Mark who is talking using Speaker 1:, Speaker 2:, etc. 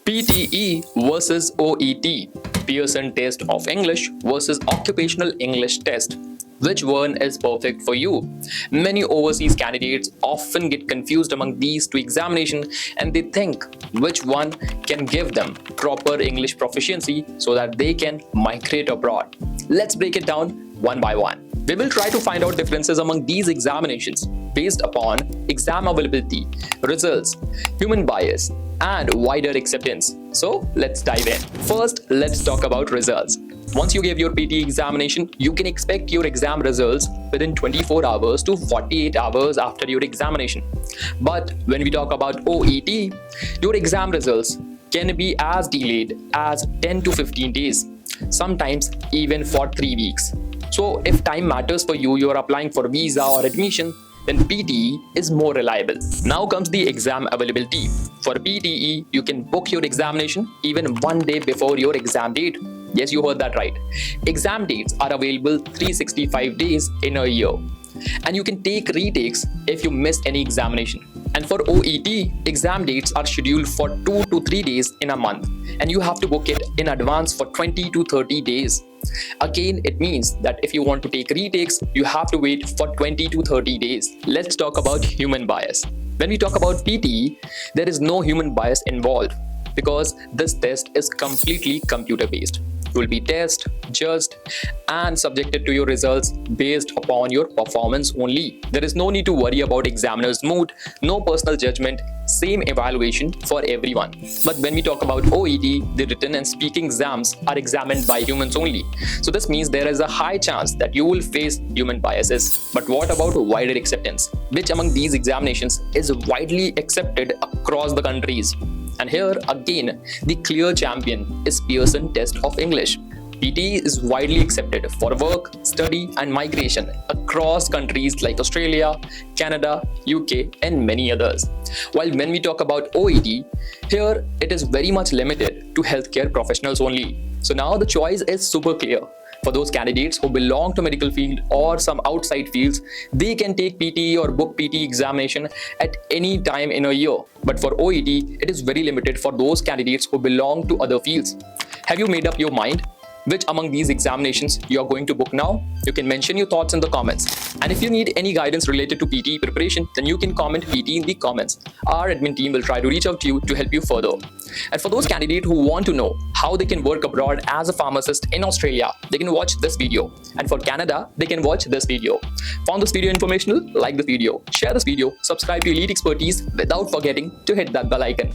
Speaker 1: PTE versus OET, Pearson Test of English versus Occupational English Test. Which one is perfect for you? Many overseas candidates often get confused among these two examinations and they think which one can give them proper English proficiency so that they can migrate abroad. Let's break it down one by one. We will try to find out differences among these examinations based upon exam availability, results, human bias, and wider acceptance. So let's dive in. First, let's talk about results. Once you give your PTE examination, you can expect your exam results within 24 hours to 48 hours after your examination. But when we talk about OET, your exam results can be as delayed as 10 to 15 days, sometimes even for 3 weeks. So if time matters for you, you're applying for visa or admission, then PTE is more reliable. Now comes the exam availability. For PTE, you can book your examination even one day before your exam date. Yes, you heard that right. Exam dates are available 365 days in a year. And you can take retakes if you missed any examination. And for OET, exam dates are scheduled for 2 to 3 days in a month. And you have to book it in advance for 20 to 30 days. Again, it means that if you want to take retakes, you have to wait for 20 to 30 days. Let's talk about human bias. When we talk about PTE, there is no human bias involved because this test is completely computer-based. You will be tested, judged, and subjected to your results based upon your performance only. There is no need to worry about examiner's mood, no personal judgment, same evaluation for everyone. But when we talk about OET, the written and speaking exams are examined by humans only. So this means there is a high chance that you will face human biases. But what about wider acceptance? Which among these examinations is widely accepted across the countries? And here again, the clear champion is Pearson Test of English. PTE is widely accepted for work, study, and migration across countries like Australia, Canada, UK, and many others. While when we talk about OET, here it is very much limited to healthcare professionals only. So now the choice is super clear. For those candidates who belong to medical field or some outside fields, they can take PTE or book PTE examination at any time in a year. But for OET, it is very limited for those candidates who belong to other fields. Have you made up your mind? Which among these examinations you are going to book now? You can mention your thoughts in the comments. And if you need any guidance related to PTE preparation, then you can comment PTE in the comments. Our admin team will try to reach out to you to help you further. And for those candidates who want to know how they can work abroad as a pharmacist in Australia, they can watch this video. And for Canada, they can watch this video. Found this video informational? Like the video, share this video, subscribe to Elite Expertise without forgetting to hit that bell icon.